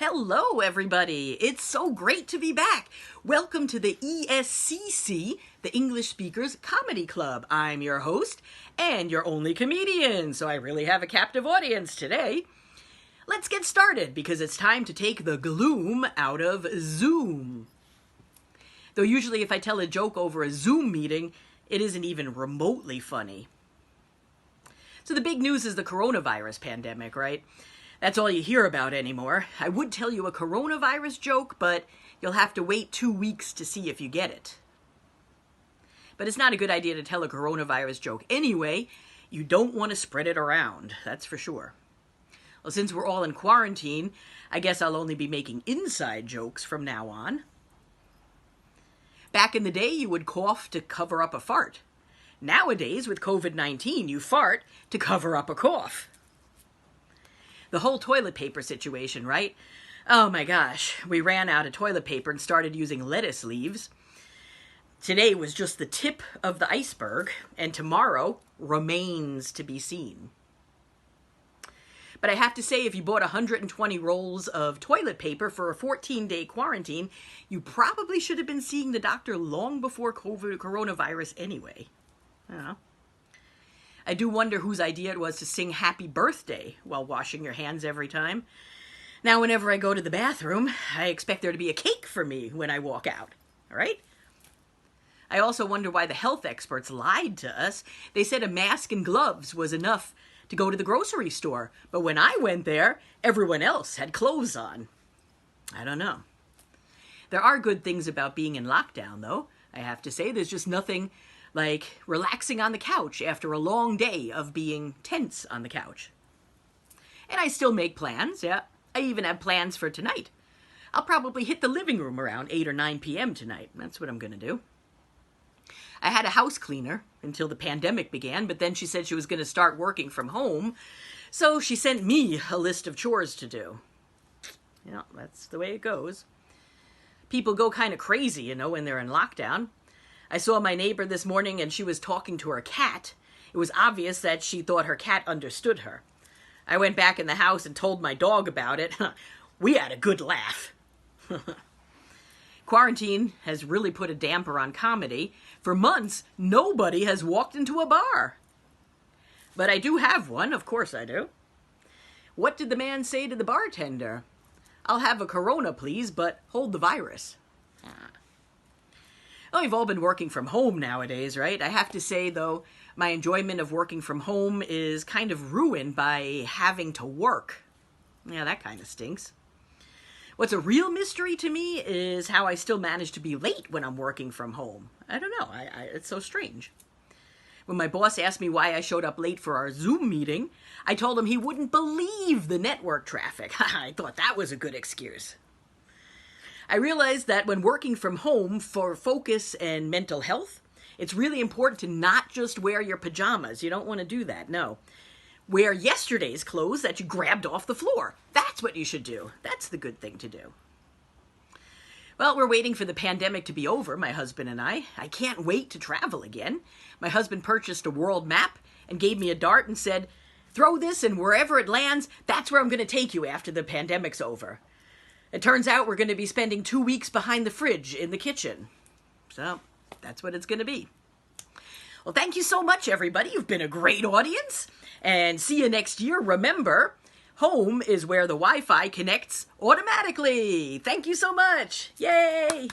Hello, everybody. It's so great to be back. Welcome to the ESCC, the English Speakers Comedy Club. I'm your host and your only comedian, so I really have a captive audience today. Let's get started because it's time to take the gloom out of Zoom. Though usually if I tell a joke over a Zoom meeting, it isn't even remotely funny. So the big news is the coronavirus pandemic, right? That's all you hear about anymore. I would tell you a coronavirus joke, but you'll have to wait 2 weeks to see if you get it. But it's not a good idea to tell a coronavirus joke anyway. You don't want to spread it around, that's for sure. Well, since we're all in quarantine, I guess I'll only be making inside jokes from now on. Back in the day, you would cough to cover up a fart. Nowadays, with COVID-19, you fart to cover up a cough. The whole toilet paper situation, right? Oh my gosh, we ran out of toilet paper and started using lettuce leaves. Today was just the tip of the iceberg, and tomorrow remains to be seen. But I have to say, if you bought 120 rolls of toilet paper for a 14-day quarantine, you probably should have been seeing the doctor long before coronavirus anyway. I don't know. I do wonder whose idea it was to sing happy birthday while washing your hands every time. Now, whenever I go to the bathroom, I expect there to be a cake for me when I walk out, all right? I also wonder why the health experts lied to us. They said a mask and gloves was enough to go to the grocery store, but when I went there, everyone else had clothes on. I don't know. There are good things about being in lockdown, though. I have to say, there's just nothing like relaxing on the couch after a long day of being tense on the couch. And I still make plans, yeah. I even have plans for tonight. I'll probably hit the living room around 8 or 9 p.m. tonight. That's what I'm going to do. I had a house cleaner until the pandemic began, but then she said she was going to start working from home, so she sent me a list of chores to do. Yeah, that's the way it goes. People go kind of crazy, you know, when they're in lockdown. I saw my neighbor this morning and she was talking to her cat. It was obvious that she thought her cat understood her. I went back in the house and told my dog about it. We had a good laugh. Quarantine has really put a damper on comedy. For months, nobody has walked into a bar. But I do have one, of course I do. What did the man say to the bartender? "I'll have a Corona, please, but hold the virus." Well, we've all been working from home nowadays, right? I have to say, though, my enjoyment of working from home is kind of ruined by having to work. Yeah, that kind of stinks. What's a real mystery to me is how I still manage to be late when I'm working from home. I don't know. It's so strange. When my boss asked me why I showed up late for our Zoom meeting, I told him he wouldn't believe the network traffic. I thought that was a good excuse. I realized that when working from home for focus and mental health, it's really important to not just wear your pajamas. You don't want to do that, no. Wear yesterday's clothes that you grabbed off the floor. That's what you should do. That's the good thing to do. Well, we're waiting for the pandemic to be over, my husband and I. I can't wait to travel again. My husband purchased a world map and gave me a dart and said, "Throw this and wherever it lands, that's where I'm going to take you after the pandemic's over." It turns out we're going to be spending 2 weeks behind the fridge in the kitchen. So, that's what it's going to be. Well, thank you so much, everybody. You've been a great audience. And see you next year. Remember, home is where the Wi-Fi connects automatically. Thank you so much. Yay!